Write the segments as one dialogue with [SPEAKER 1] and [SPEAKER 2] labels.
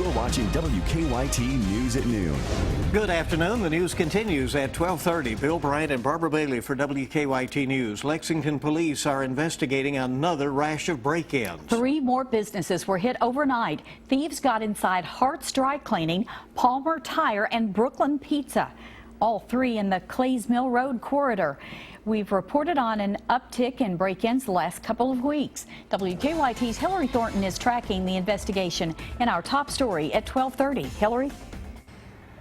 [SPEAKER 1] You're watching WKYT News at noon.
[SPEAKER 2] Good afternoon. The news continues at 12:30. Bill Bryant and Barbara Bailey for WKYT News. Lexington police are investigating another rash of break-ins.
[SPEAKER 3] 3 more businesses were hit overnight. Thieves got inside Hart's Dry Cleaning, Palmer Tire, and Brooklyn Pizza. All 3 in the Clays Mill Road corridor. We've reported on an uptick in break-ins the last couple of weeks. WKYT's Hillary Thornton is tracking the investigation in our top story at 12:30. Hillary?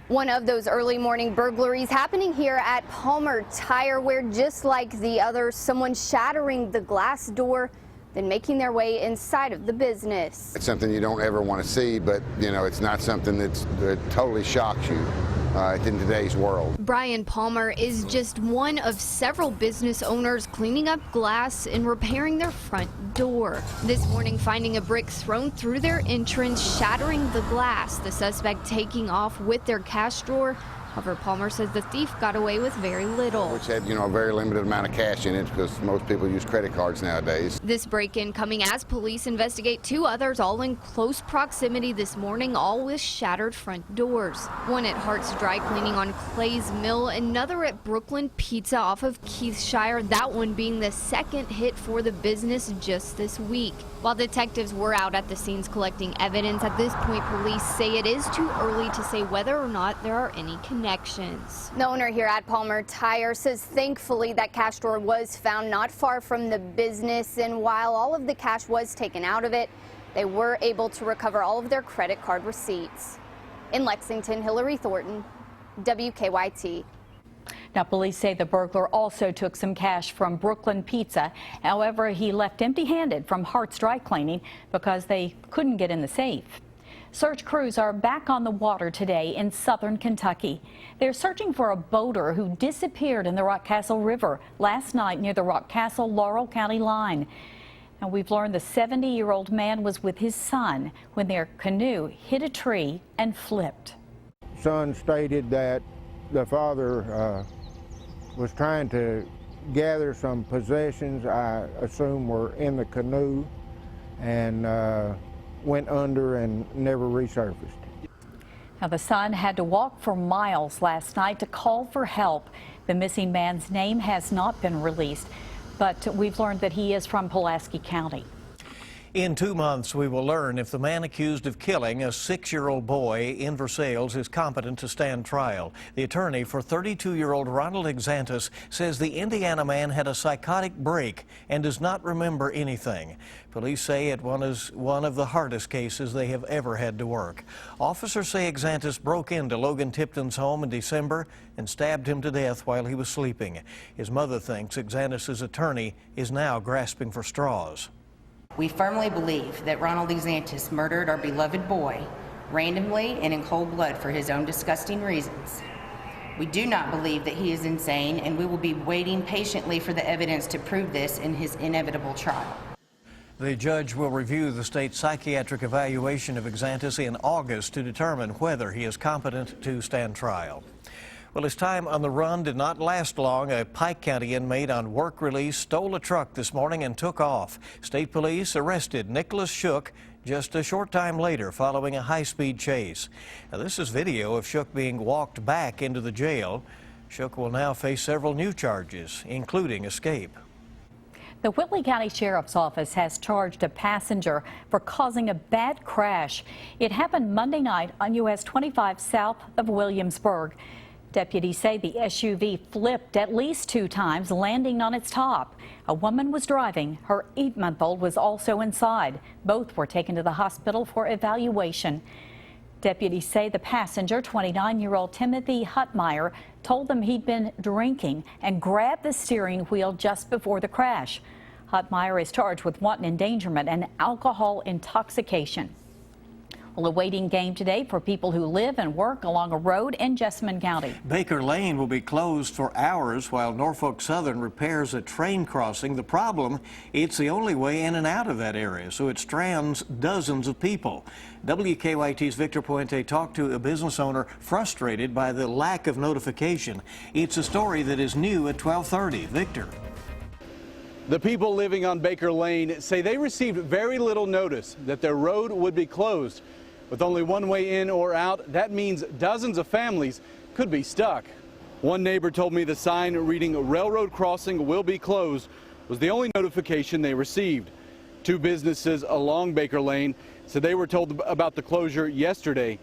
[SPEAKER 4] One of those early morning burglaries happening here at Palmer Tire, where just like the others, someone shattering the glass door, then making their way inside of the business.
[SPEAKER 5] It's something you don't ever want to see, but you know, it's not something that totally shocks you in today's world.
[SPEAKER 6] Brian Palmer is just one of several business owners cleaning up glass and repairing their front door. This morning, finding a brick thrown through their entrance, shattering the glass. The suspect taking off with their cash drawer. However, Palmer says the thief got away with very little.
[SPEAKER 5] Which had, a very limited amount of cash in it because most people use credit cards nowadays.
[SPEAKER 6] This break-in coming as police investigate 2 others, all in close proximity this morning, all with shattered front doors. One at Hart's Dry Cleaning on Clays Mill, another at Brooklyn Pizza off of Keithshire, that one being the second hit for the business just this week. While detectives were out at the scenes collecting evidence, at this point police say it is too early to say whether or not there are any connections.
[SPEAKER 4] The owner here at Palmer Tire says thankfully that cash drawer was found not far from the business, and while all of the cash was taken out of it, they were able to recover all of their credit card receipts. In Lexington, Hillary Thornton, WKYT.
[SPEAKER 3] Now, police say the burglar also took some cash from Brooklyn Pizza. However, he left empty-handed from Hart's Dry Cleaning because they couldn't get in the safe. Search crews are back on the water today in southern Kentucky. They're searching for a boater who disappeared in the Rockcastle River last night near the Rockcastle-Laurel County line. Now, we've learned the 70-year-old man was with his son when their canoe hit a tree and flipped.
[SPEAKER 7] Son stated that the father was trying to gather some possessions, I assume were in the canoe, and went under and never resurfaced.
[SPEAKER 3] Now, the son had to walk for miles last night to call for help. The missing man's name has not been released, but we've learned that he is from Pulaski County.
[SPEAKER 2] In 2 months, we will learn if the man accused of killing a 6-year-old boy in Versailles is competent to stand trial. The attorney for 32-year-old Ronald Exantis says the Indiana man had a psychotic break and does not remember anything. Police say it was one of the hardest cases they have ever had to work. Officers say Exantis broke into Logan Tipton's home in December and stabbed him to death while he was sleeping. His mother thinks Exantis' attorney is now grasping for straws.
[SPEAKER 8] We firmly believe that Ronald Exantis murdered our beloved boy randomly and in cold blood for his own disgusting reasons. We do not believe that he is insane, and we will be waiting patiently for the evidence to prove this in his inevitable trial.
[SPEAKER 2] The judge will review the state's psychiatric evaluation of Exantis in August to determine whether he is competent to stand trial. Well, his time on the run did not last long. A Pike County inmate on work release stole a truck this morning and took off. State police arrested Nicholas Shook just a short time later following a high-speed chase. Now, this is video of Shook being walked back into the jail. Shook will now face several new charges, including escape.
[SPEAKER 3] The Whitley County Sheriff's Office has charged a passenger for causing a bad crash. It happened Monday night on US 25 south of Williamsburg. Deputies say the SUV flipped at least 2 times, landing on its top. A woman was driving. Her 8-month-old was also inside. Both were taken to the hospital for evaluation. Deputies say the passenger, 29-year-old Timothy Hutmeyer, told them he'd been drinking and grabbed the steering wheel just before the crash. Hutmeyer is charged with wanton endangerment and alcohol intoxication. Well, a waiting game today for people who live and work along a road in Jessamine County.
[SPEAKER 2] Baker Lane will be closed for hours while Norfolk Southern repairs a train crossing. The problem, it's the only way in and out of that area, so it strands dozens of people. WKYT's Victor Puente talked to a business owner frustrated by the lack of notification. It's a story that is new at 12:30. Victor.
[SPEAKER 9] The people living on Baker Lane say they received very little notice that their road would be closed. With only one way in or out, that means dozens of families could be stuck. One neighbor told me the sign reading "Railroad Crossing will be closed" was the only notification they received. Two businesses along Baker Lane said they were told about the closure yesterday.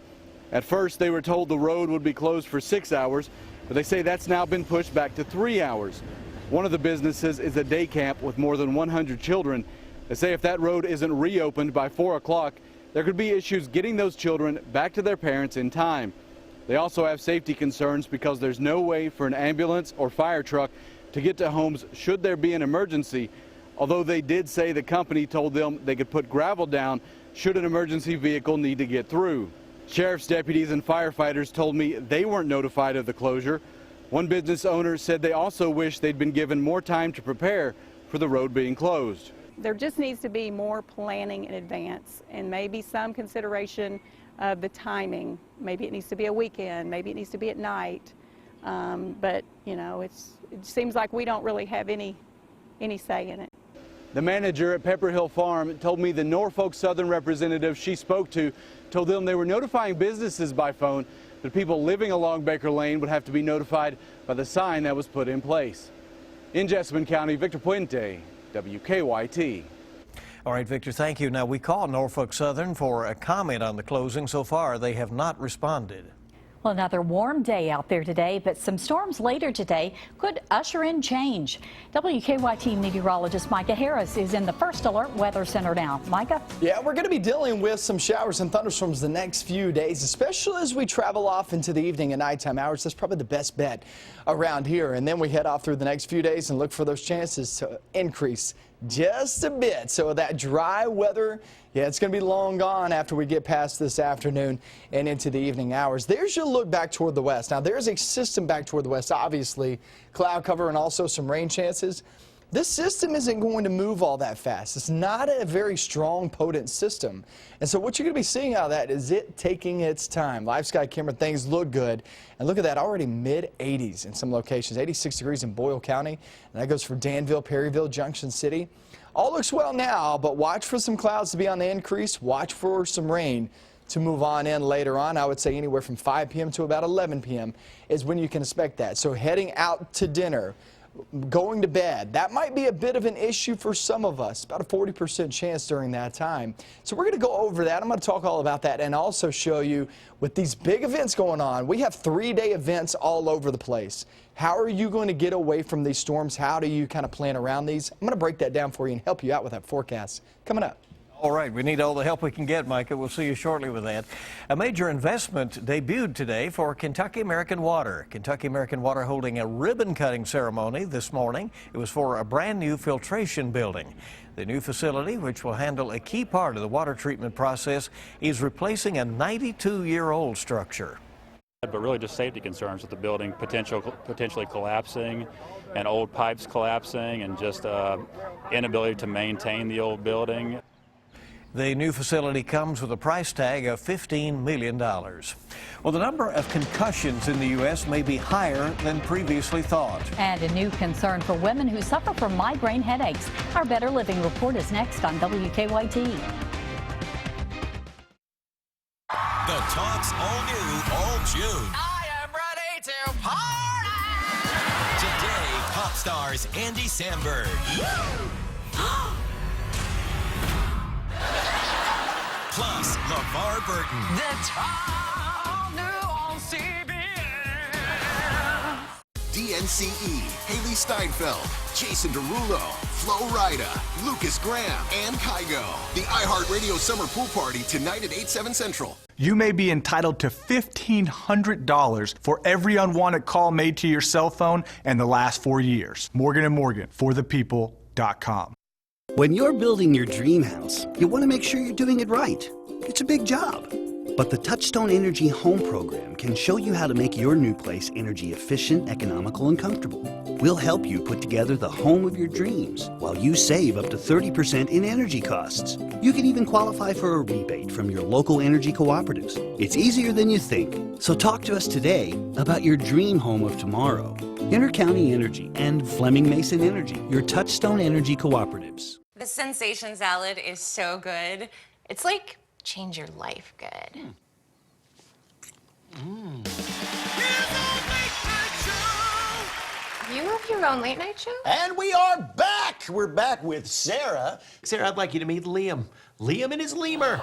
[SPEAKER 9] At first, they were told the road would be closed for 6 hours, but they say that's now been pushed back to 3 hours. One of the businesses is a day camp with more than 100 children. They say if that road isn't reopened by 4 o'clock, there could be issues getting those children back to their parents in time. They also have safety concerns because there's no way for an ambulance or fire truck to get to homes should there be an emergency, although they did say the company told them they could put gravel down should an emergency vehicle need to get through. Sheriff's deputies and firefighters told me they weren't notified of the closure. One business owner said they also wish they'd been given more time to prepare for the road being closed.
[SPEAKER 10] There just needs to be more planning in advance and maybe some consideration of the timing. Maybe it needs to be a weekend, maybe it needs to be at night. But, you know, it seems like we don't really have any say in it.
[SPEAKER 9] The manager at Pepper Hill Farm told me the Norfolk Southern representative she spoke to told them they were notifying businesses by phone, but people living along Baker Lane would have to be notified by the sign that was put in place. In Jessamine County, Victor Puente, WKYT.
[SPEAKER 2] All right, Victor, thank you. Now, we called Norfolk Southern for a comment on the closing. So far, they have not responded.
[SPEAKER 3] Well, another warm day out there today, but some storms later today could usher in change. WKYT meteorologist Micah Harris is in the First Alert Weather Center now. Micah?
[SPEAKER 11] Yeah, we're going to be dealing with some showers and thunderstorms the next few days, especially as we travel off into the evening and nighttime hours. That's probably the best bet around here. And then we head off through the next few days and look for those chances to increase just a bit. So that dry weather, yeah, it's going to be long gone after we get past this afternoon and into the evening hours. There's your look back toward the west. Now, there's a system back toward the west, obviously, cloud cover and also some rain chances. This system isn't going to move all that fast. It's not a very strong, potent system. And so what you're going to be seeing out of that is it taking its time. Live sky camera, things look good. And look at that, already mid-80s in some locations, 86 degrees in Boyle County. And that goes for Danville, Perryville, Junction City. All looks well now, but watch for some clouds to be on the increase. Watch for some rain to move on in later on. I would say anywhere from 5 p.m. to about 11 p.m. is when you can expect that. So heading out to dinner, going to bed, that might be a bit of an issue for some of us, about a 40% chance during that time. So we're going to go over that. I'm going to talk all about that and also show you with these big events going on. We have 3-day events all over the place. How are you going to get away from these storms? How do you kind of plan around these? I'm going to break that down for you and help you out with that forecast coming up.
[SPEAKER 2] All right, we need all the help we can get, Micah. We'll see you shortly with that. A major investment debuted today for Kentucky American Water. Kentucky American Water holding a ribbon-cutting ceremony this morning. It was for a brand-new filtration building. The new facility, which will handle a key part of the water treatment process, is replacing a 92-year-old structure.
[SPEAKER 12] But really just safety concerns with the building potentially collapsing and old pipes collapsing and just inability to maintain the old building.
[SPEAKER 2] The new facility comes with a price tag of $15 million. Well, the number of concussions in the U.S. may be higher than previously thought.
[SPEAKER 3] And a new concern for women who suffer from migraine headaches. Our Better Living report is next on WKYT.
[SPEAKER 13] The talk's all new, all June.
[SPEAKER 14] I am ready to party!
[SPEAKER 13] Today, pop stars Andy Samberg. Plus, LeVar Burton.
[SPEAKER 14] The top new on CBS.
[SPEAKER 13] DNCE, Haley Steinfeld, Jason Derulo, Flo Rida, Lucas Graham, and Kygo. The iHeartRadio Summer Pool Party tonight at 8/7 Central.
[SPEAKER 15] You may be entitled to $1,500 for every unwanted call made to your cell phone in the last 4 years. Morgan & Morgan, forthepeople.com.
[SPEAKER 16] When you're building your dream house, you want to make sure you're doing it right. It's a big job. But the Touchstone Energy Home Program can show you how to make your new place energy efficient, economical, and comfortable. We'll help you put together the home of your dreams while you save up to 30% in energy costs. You can even qualify for a rebate from your local energy cooperatives. It's easier than you think. So talk to us today about your dream home of tomorrow. Intercounty Energy and Fleming Mason Energy, your Touchstone Energy cooperatives.
[SPEAKER 17] The sensation salad is so good. It's like change your life good. You have your own late night show?
[SPEAKER 18] And we are back! We're back with Sarah. Sarah, I'd like you to meet Liam. Liam and his lemur.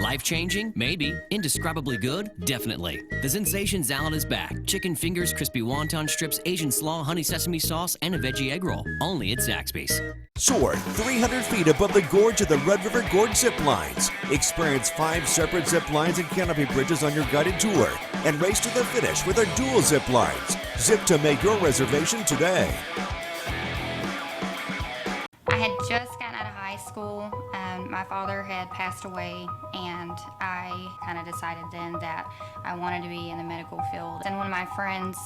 [SPEAKER 19] Life-changing? Maybe. Indescribably good? Definitely. The sensation salad is back. Chicken fingers, crispy wonton strips, Asian slaw, honey sesame sauce, and a veggie egg roll. Only at Zaxby's.
[SPEAKER 20] Soar 300 feet above the gorge of the Red River Gorge zip lines. Experience 5 separate zip lines and canopy bridges on your guided tour. And race to the finish with our dual zip lines. Zip to make your reservation today.
[SPEAKER 21] I had just gotten out of high school. My father had passed away, and I kind of decided then that I wanted to be in the medical field. And one of my friends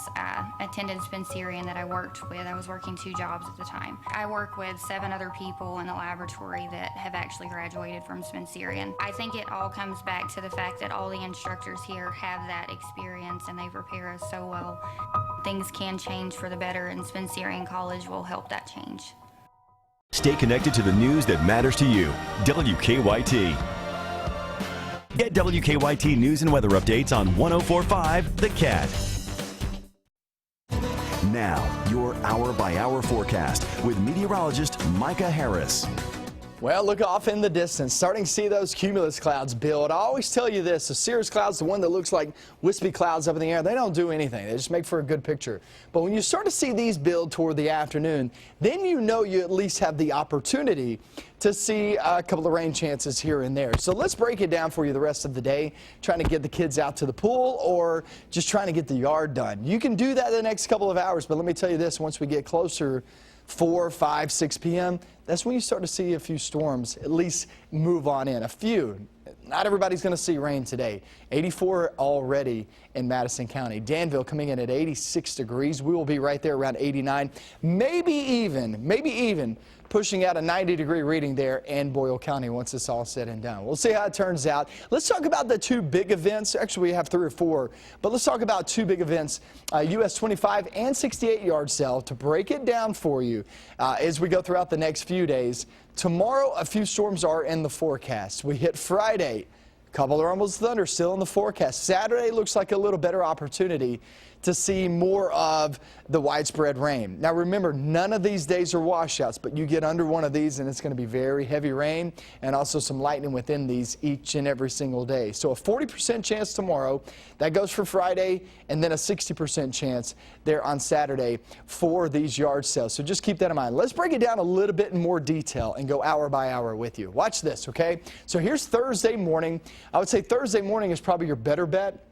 [SPEAKER 21] attended Spencerian that I worked with. I was working 2 jobs at the time. I work with 7 other people in the laboratory that have actually graduated from Spencerian. I think it all comes back to the fact that all the instructors here have that experience and they prepare us so well. Things can change for the better, and Spencerian College will help that change.
[SPEAKER 1] Stay connected to the news that matters to you. WKYT. Get WKYT news and weather updates on 104.5 The Cat. Now, your hour-by-hour forecast with meteorologist Micah Harris.
[SPEAKER 11] Well, look off in the distance, starting to see those cumulus clouds build. I always tell you this, the cirrus cloud's the one that looks like wispy clouds up in the air. They don't do anything. They just make for a good picture. But when you start to see these build toward the afternoon, then you know you at least have the opportunity to see a couple of rain chances here and there. So let's break it down for you the rest of the day, trying to get the kids out to the pool or just trying to get the yard done. You can do that the next couple of hours, but let me tell you this, once we get closer 4, 5, 6 p.m., that's when you start to see a few storms at least move on in. A few. Not everybody's going to see rain today. 84 already in Madison County. Danville coming in at 86 degrees. We will be right there around 89. Maybe even pushing out a 90-degree reading there in Boyle County once it's all said and done. We'll see how it turns out. Let's talk about the 2 big events. Actually, we have 3 or 4, but let's talk about 2 big events, US 25 and 68 yard sale, to break it down for you as we go throughout the next few days. Tomorrow, a few storms are in the forecast. We hit Friday. A couple of rumbles of thunder still in the forecast. Saturday looks like a little better opportunity to see more of the widespread rain. Now remember, none of these days are washouts, but you get under one of these and it's going to be very heavy rain and also some lightning within these each and every single day. So a 40% chance tomorrow. That goes for Friday, and then a 60% chance there on Saturday for these yard sales. So just keep that in mind. Let's break it down a little bit in more detail and go hour by hour with you. Watch this, okay? So here's Thursday morning. I would say Thursday morning is probably your better bet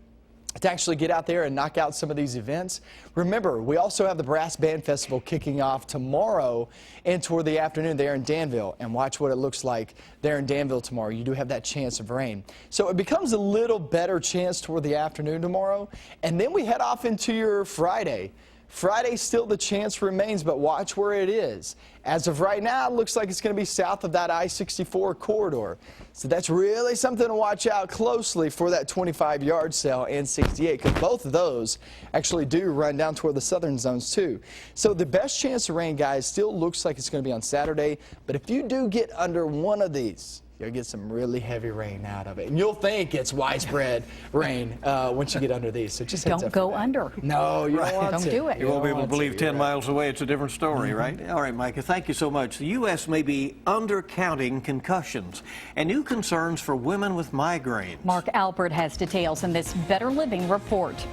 [SPEAKER 11] to actually get out there and knock out some of these events. Remember, we also have the Brass Band Festival kicking off tomorrow and toward the afternoon there in Danville. And watch what it looks like there in Danville tomorrow. You do have that chance of rain. So it becomes a little better chance toward the afternoon tomorrow. And then we head off into your Friday. Friday, still the chance remains, but watch where it is. As of right now, it looks like it's going to be south of that I-64 corridor. So that's really something to watch out closely for that 25-yard sale and 68, because both of those actually do run down toward the southern zones too. So the best chance of rain, guys, still looks like it's going to be on Saturday. But if you do get under one of these, you'll get some really heavy rain out of it. And you'll think it's widespread rain once you get under these. So just
[SPEAKER 3] don't go under.
[SPEAKER 11] No, you don't want to.
[SPEAKER 2] Don't
[SPEAKER 3] do it.
[SPEAKER 2] You won't be able to believe 10 miles away. It's a different story, right? All right, Micah, thank you so much. The U.S. may be undercounting concussions and new concerns for women with migraines.
[SPEAKER 3] Mark Albert has details in this Better Living report.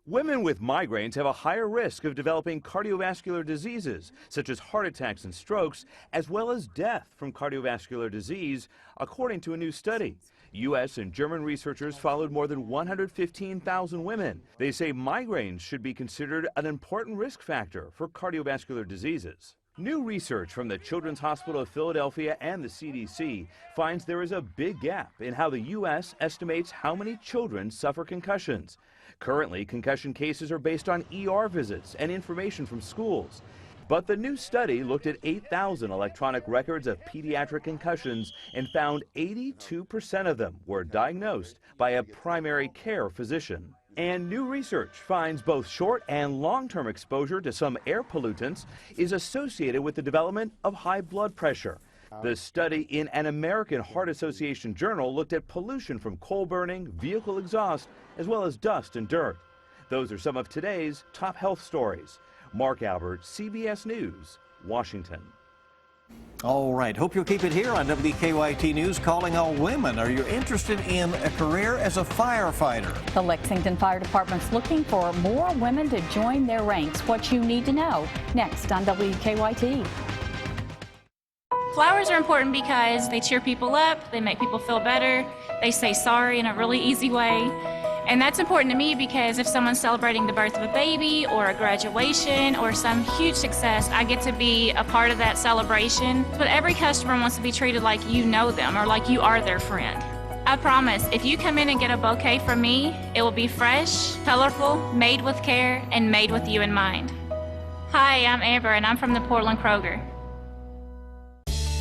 [SPEAKER 22] Women with migraines have a higher risk of developing cardiovascular diseases, such as heart attacks and strokes, as well as death from cardiovascular disease, according to a new study. U.S. and German researchers followed more than 115,000 women. They say migraines should be considered an important risk factor for cardiovascular diseases. New research from the Children's Hospital of Philadelphia and the CDC finds there is a big gap in how the U.S. estimates how many children suffer concussions. Currently, concussion cases are based on ER visits and information from schools. But the new study looked at 8,000 electronic records of pediatric concussions and found 82% of them were diagnosed by a primary care physician. And new research finds both short and long-term exposure to some air pollutants is associated with the development of high blood pressure. The study in an American Heart Association journal looked at pollution from coal burning, vehicle exhaust, as well as dust and dirt. Those are some of today's top health stories. Mark Albert, CBS News, Washington.
[SPEAKER 2] All right, hope you'll keep it here on WKYT News, calling all women. Are you interested in a career as a firefighter?
[SPEAKER 3] The Lexington Fire Department's looking for more women to join their ranks. What you need to know next on WKYT.
[SPEAKER 5] Flowers are important because they cheer people up, they make people feel better, they say sorry in a really easy way. And that's important to me because if someone's celebrating the birth of a baby or a graduation or some huge success, I get to be a part of that celebration. But every customer wants to be treated like you know them or like you are their friend. I promise, if you come in and get a bouquet from me, it will be fresh, colorful, made with care, and made with you in mind. Hi, I'm Amber, and I'm from the Portland Kroger.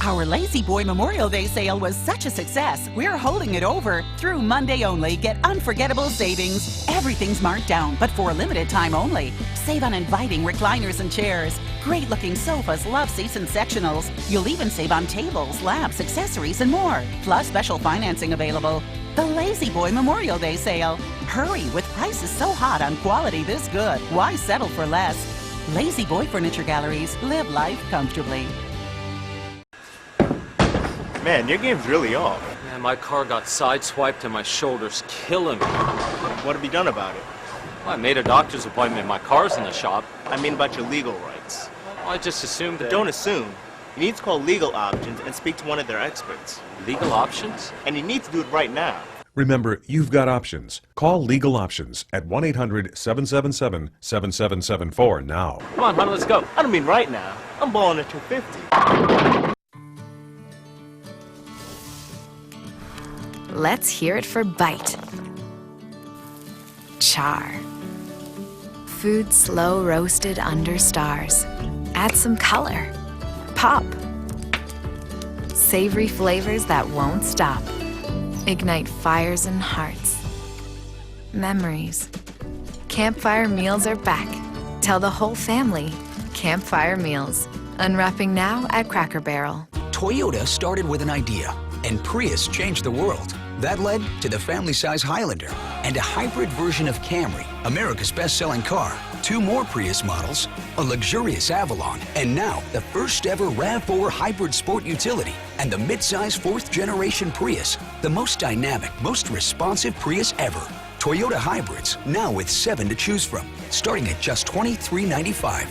[SPEAKER 6] Our Lazy Boy Memorial Day sale was such a success, we're holding it over. Through Monday only, get unforgettable savings. Everything's marked down, but for a limited time only. Save on inviting recliners and chairs, great-looking sofas, love seats, and sectionals. You'll even save on tables, lamps, accessories, and more. Plus special financing available. The Lazy Boy Memorial Day sale. Hurry, with prices so hot on quality this good. Why settle for less? Lazy Boy Furniture Galleries. Live life comfortably.
[SPEAKER 23] Man, your game's really off. Man, my car got sideswiped and my shoulder's killing me. What have you done about it? Well, I made a doctor's appointment. My car's in the shop. I mean about your legal rights. Well, I just assumed that...
[SPEAKER 24] Don't assume. You need to call Legal Options and speak to one of their experts.
[SPEAKER 23] Legal Options?
[SPEAKER 24] And you need to do it right now.
[SPEAKER 25] Remember, you've got options. Call Legal Options at 1-800-777-7774 now.
[SPEAKER 24] Come on, honey, let's go. I don't mean right now. I'm balling at 250.
[SPEAKER 26] Let's hear it for bite. Char. Food slow roasted under stars. Add some color. Pop. Savory flavors that won't stop. Ignite fires and hearts. Memories. Campfire meals are back. Tell the whole family. Campfire meals. Unwrapping now at Cracker Barrel.
[SPEAKER 27] Toyota started with an idea, and Prius changed the world. That led to the family-size Highlander and a hybrid version of Camry, America's best-selling car. 2 more Prius models, a luxurious Avalon, and now the first-ever RAV4 hybrid sport utility and the mid-size 4th-generation Prius, the most dynamic, most responsive Prius ever. Toyota hybrids, now with 7 to choose from, starting at just $23.95.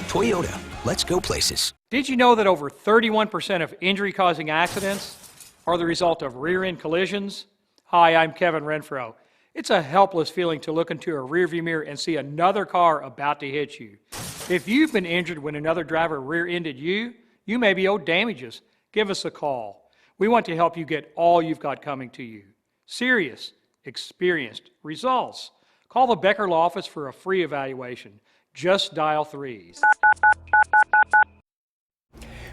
[SPEAKER 27] Toyota, let's go places.
[SPEAKER 28] Did you know that over 31% of injury-causing accidents are the result of rear-end collisions? Hi, I'm Kevin Renfro. It's a helpless feeling to look into a rearview mirror and see another car about to hit you. If you've been injured when another driver rear-ended you, you may be owed damages. Give us a call. We want to help you get all you've got coming to you. Serious, experienced results. Call the Becker Law Office for a free evaluation. Just dial 3.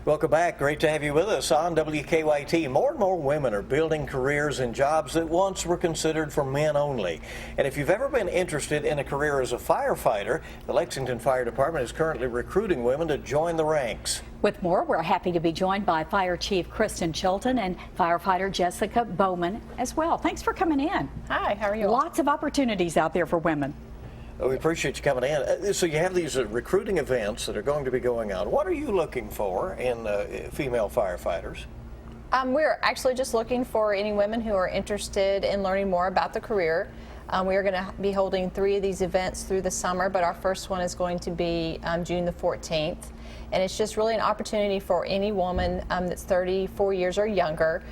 [SPEAKER 2] Welcome back. Great to have you with us on WKYT. More and more women are building careers in jobs that once were considered for men only. And if you've ever been interested in a career as a firefighter, the Lexington Fire Department is currently recruiting women to join the ranks.
[SPEAKER 3] With more, we're happy to be joined by Fire Chief Kristen Chilton and firefighter Jessica Bowman as well. Thanks for coming in.
[SPEAKER 29] Hi, how are you?
[SPEAKER 3] Lots of opportunities out there for women.
[SPEAKER 2] We appreciate you coming in. So you have these recruiting events that are going to be going on. What are you looking for in female firefighters?
[SPEAKER 29] We're actually just looking for any women who are interested in learning more about the career. We are going to be holding 3 of these events through the summer, but our first one is going to be June the 14th. And it's just really an opportunity for any woman that's 34 years or younger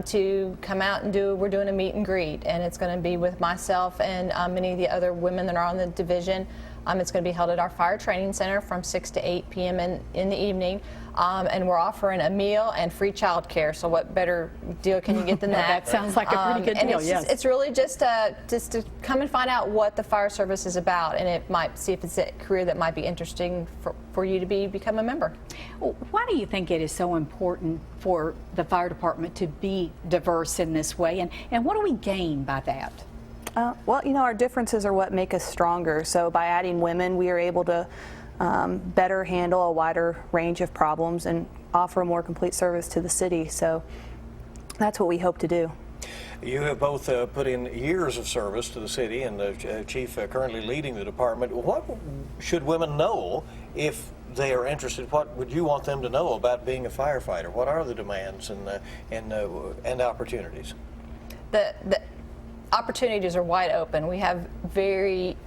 [SPEAKER 29] to come out and we're doing a meet and greet. And it's going to be with myself and many of the other women that are on the division. It's going to be held at our fire training center from 6 to 8 p.m. in the evening. And we're offering a meal and free child care. So what better deal can you get than that?
[SPEAKER 3] That sounds like a pretty good deal,
[SPEAKER 29] it's
[SPEAKER 3] yes.
[SPEAKER 29] It's really just to come and find out what the fire service is about, and it might see if it's a career that might be interesting for you to become a member.
[SPEAKER 3] Why do you think it is so important for the fire department to be diverse in this way, and what do we gain by that?
[SPEAKER 29] Well, you know, our differences are what make us stronger. So by adding women, we are able to
[SPEAKER 4] better handle a wider range of problems and offer a more complete service to the city. So that's what we hope to do.
[SPEAKER 2] You have both put in years of service to the city, and the chief currently leading the department. What should women know if they are interested? What would you want them to know about being a firefighter? What are the demands and opportunities?
[SPEAKER 29] The opportunities are wide open. We have very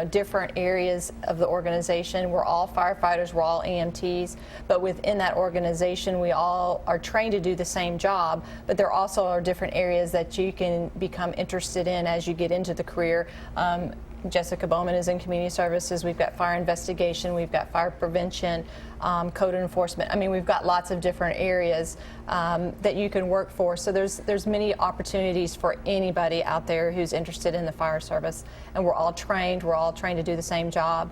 [SPEAKER 29] different areas of the organization. We're all firefighters, we're all EMTs, but within that organization we all are trained to do the same job, but there also are different areas that you can become interested in as you get into the career. Jessica Bowman is in community services. We've got fire investigation, we've got fire prevention, code enforcement. I mean, we've got lots of different areas that you can work for. So there's many opportunities for anybody out there who's interested in the fire service. And we're all trained to do the same job.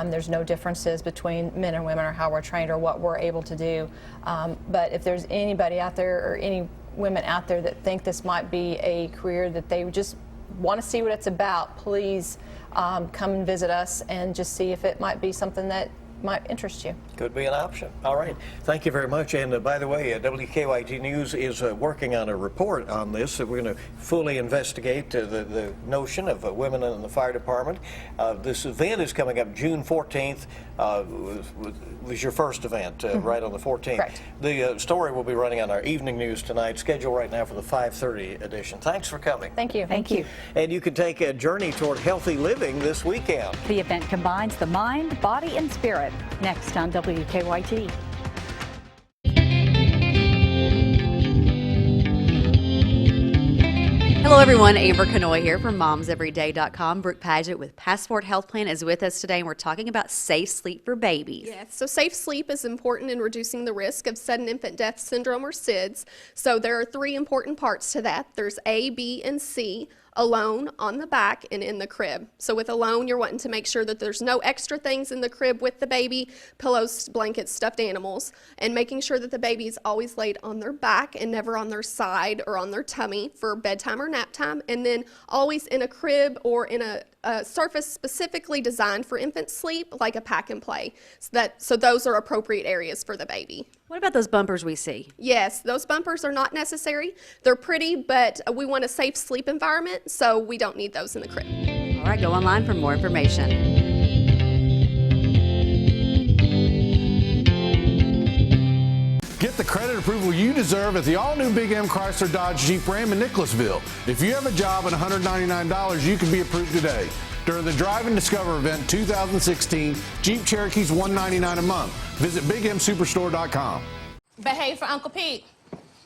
[SPEAKER 29] There's no differences between men and women or how we're trained or what we're able to do. But if there's anybody out there or any women out there that think this might be a career that they just want to see what it's about, please come and visit us and just see if it might be something that might interest you.
[SPEAKER 2] Could be an option. All right. Thank you very much. And by the way, WKYT News is working on a report on this. We're going to fully investigate the notion of women in the fire department. This event is coming up June 14th. Was your first event right on the 14th.
[SPEAKER 29] Correct.
[SPEAKER 2] The story will be running on our evening news tonight, scheduled right now for the 5:30 edition. Thanks for coming.
[SPEAKER 29] Thank you.
[SPEAKER 3] Thank you.
[SPEAKER 2] And you can take a journey toward healthy living this weekend.
[SPEAKER 3] The event combines the mind, body, and spirit. Next on WKYT.
[SPEAKER 7] Hello everyone, Amber Canoy here from momseveryday.com. Brooke Paget with Passport Health Plan is with us today, and we're talking about safe sleep for babies.
[SPEAKER 8] Yes, so safe sleep is important in reducing the risk of sudden infant death syndrome or SIDS. So there are 3 important parts to that. There's A, B, and C. Alone, on the back, and in the crib. So with alone, you're wanting to make sure that there's no extra things in the crib with the baby, pillows, blankets, stuffed animals, and making sure that the baby is always laid on their back and never on their side or on their tummy for bedtime or nap time, and then always in a crib or in a surface specifically designed for infant sleep, like a pack and play. So those are appropriate areas for the baby.
[SPEAKER 7] What about those bumpers we see?
[SPEAKER 8] Yes, those bumpers are not necessary. They're pretty, but we want a safe sleep environment, so we don't need those in the crib.
[SPEAKER 7] All right, go online for more information.
[SPEAKER 9] Get the credit approval you deserve at the all-new Big M Chrysler Dodge Jeep Ram in Nicholasville. If you have a job and $199, you can be approved today. During the Drive and Discover event 2016, Jeep Cherokee's $199 a month. Visit BigMSuperstore.com.
[SPEAKER 17] Behave for Uncle Pete.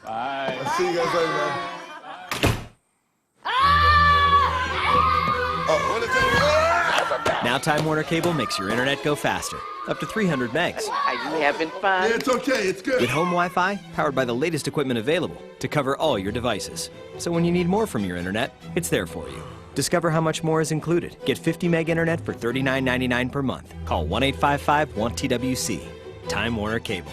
[SPEAKER 9] Bye. I'll see you guys later, man.
[SPEAKER 10] Now Time Warner Cable makes your internet go faster, up to 300 megs.
[SPEAKER 12] Are you having fun?
[SPEAKER 9] Yeah, it's okay, it's good.
[SPEAKER 10] With home Wi-Fi, powered by the latest equipment available to cover all your devices. So when you need more from your internet, it's there for you. Discover how much more is included. Get 50 meg internet for $39.99 per month. Call 1-855-1TWC. Time Warner Cable.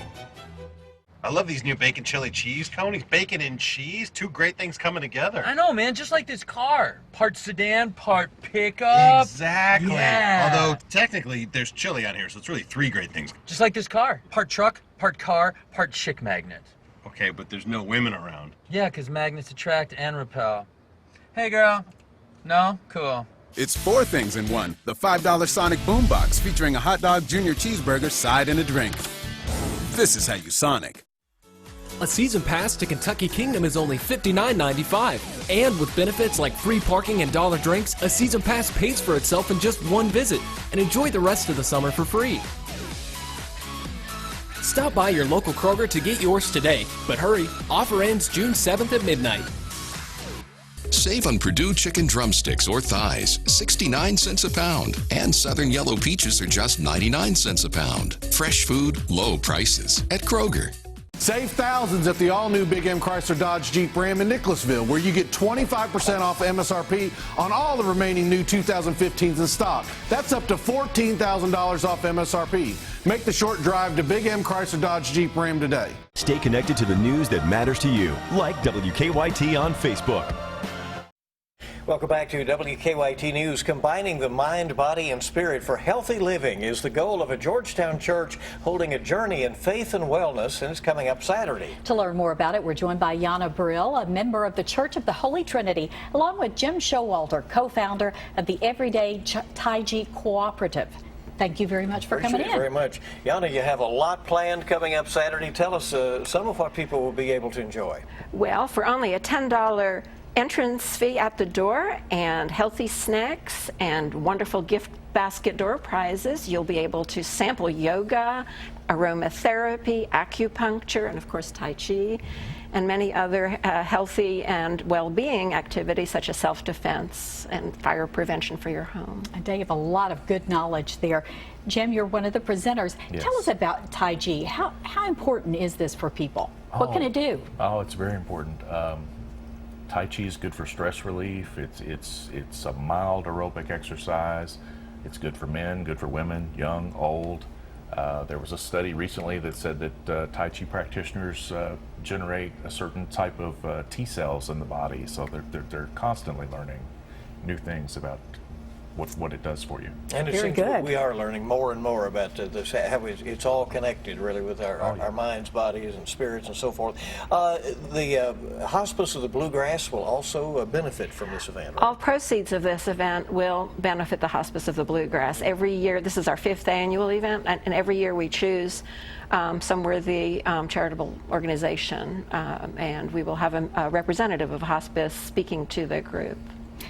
[SPEAKER 13] I love these new bacon chili cheese cones. Bacon and cheese, 2 great things coming together.
[SPEAKER 14] I know, man, just like this car. Part sedan, part pickup.
[SPEAKER 13] Exactly.
[SPEAKER 14] Yeah.
[SPEAKER 13] Although, technically, there's chili on here, so it's really 3 great things.
[SPEAKER 14] Just like this car. Part truck, part car, part chick magnet.
[SPEAKER 13] Okay, but there's no women around.
[SPEAKER 14] Yeah, because magnets attract and repel. Hey, girl. No? Cool.
[SPEAKER 15] It's 4 things in one. The $5 Sonic Boombox featuring a hot dog, junior cheeseburger, side, and a drink. This is how you Sonic.
[SPEAKER 30] A season pass to Kentucky Kingdom is only $59.95. And with benefits like free parking and dollar drinks, a season pass pays for itself in just 1 visit. And enjoy the rest of the summer for free. Stop by your local Kroger to get yours today. But hurry, offer ends June 7th at midnight.
[SPEAKER 31] Save on Purdue chicken drumsticks or thighs, 69 cents a pound. And Southern yellow peaches are just 99 cents a pound. Fresh food, low prices at Kroger.
[SPEAKER 9] Save thousands at the all-new Big M Chrysler Dodge Jeep Ram in Nicholasville, where you get 25% off MSRP on all the remaining new 2015s in stock. That's up to $14,000 off MSRP. Make the short drive to Big M Chrysler Dodge Jeep Ram today.
[SPEAKER 1] Stay connected to the news that matters to you, like WKYT on Facebook.
[SPEAKER 2] Welcome back to WKYT News. Combining the mind, body, and spirit for healthy living is the goal of a Georgetown church holding a journey in faith and wellness, and it's coming up Saturday.
[SPEAKER 3] To learn more about it, we're joined by Yana Brill, a member of the Church of the Holy Trinity, along with Jim Showalter, co-founder of the Everyday Tai Chi Cooperative. Thank you very much for coming in.
[SPEAKER 2] Appreciate it very much. Yana, you have a lot planned coming up Saturday. Tell us some of what people will be able to enjoy.
[SPEAKER 5] Well, for only a $10 entrance fee at the door and healthy snacks and wonderful gift basket door prizes, you'll be able to sample yoga, aromatherapy, acupuncture, and of course Tai Chi, and many other healthy and well-being activities such as self-defense and fire prevention for your home.
[SPEAKER 3] And Dave, a lot of good knowledge there. Jim, you're one of the presenters.
[SPEAKER 6] Yes.
[SPEAKER 3] Tell us about Tai Chi. How important is this for people? What can it do?
[SPEAKER 6] Oh, it's very important. Tai Chi is good for stress relief. It's a mild aerobic exercise. It's good for men, good for women, young, old. There was a study recently that said that Tai Chi practitioners generate a certain type of T cells in the body, so they're constantly learning new things about what it does for you.
[SPEAKER 2] And it seems we are learning more and more about this, how it's all connected really with our minds, bodies, and spirits and so forth. The Hospice of the Bluegrass will also benefit from this event, right?
[SPEAKER 5] All proceeds of this event will benefit the Hospice of the Bluegrass. Every year, this is our 5th annual event, and every year we choose some worthy charitable organization, and we will have a representative of hospice speaking to the group.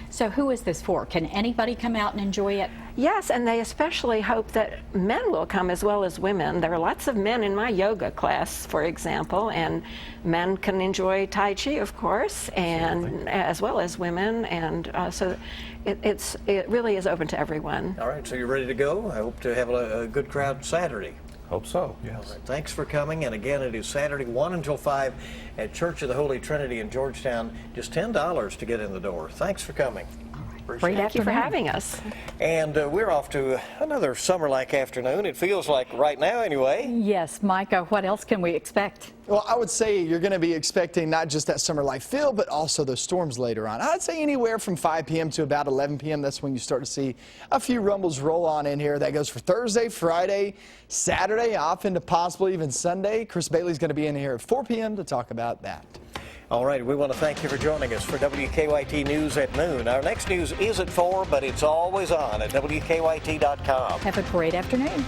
[SPEAKER 3] So who is this for? Can anybody come out and enjoy it?
[SPEAKER 5] Yes, and they especially hope that men will come as well as women. There are lots of men in my yoga class, for example, and men can enjoy Tai Chi, of course, and as well as women, and so it really is open to everyone.
[SPEAKER 2] All right, so you're ready to go? I hope to have a good crowd Saturday.
[SPEAKER 6] Hope so, yes.
[SPEAKER 2] All right, thanks for coming, and again, it is Saturday 1 until 5 at Church of the Holy Trinity in Georgetown. Just $10 to get in the door. Thanks for coming.
[SPEAKER 5] Thank you for having us.
[SPEAKER 2] And we're off to another summer-like afternoon. It feels like right now, anyway.
[SPEAKER 3] Yes, Micah, what else can we expect?
[SPEAKER 11] Well, I would say you're going to be expecting not just that summer-like feel, but also those storms later on. I'd say anywhere from 5 p.m. to about 11 p.m. That's when you start to see a few rumbles roll on in here. That goes for Thursday, Friday, Saturday, off into possibly even Sunday. Chris Bailey's going to be in here at 4 p.m. to talk about that.
[SPEAKER 2] All right, we want to thank you for joining us for WKYT News at noon. Our next news is at 4, but it's always on at WKYT.com.
[SPEAKER 3] Have a great afternoon.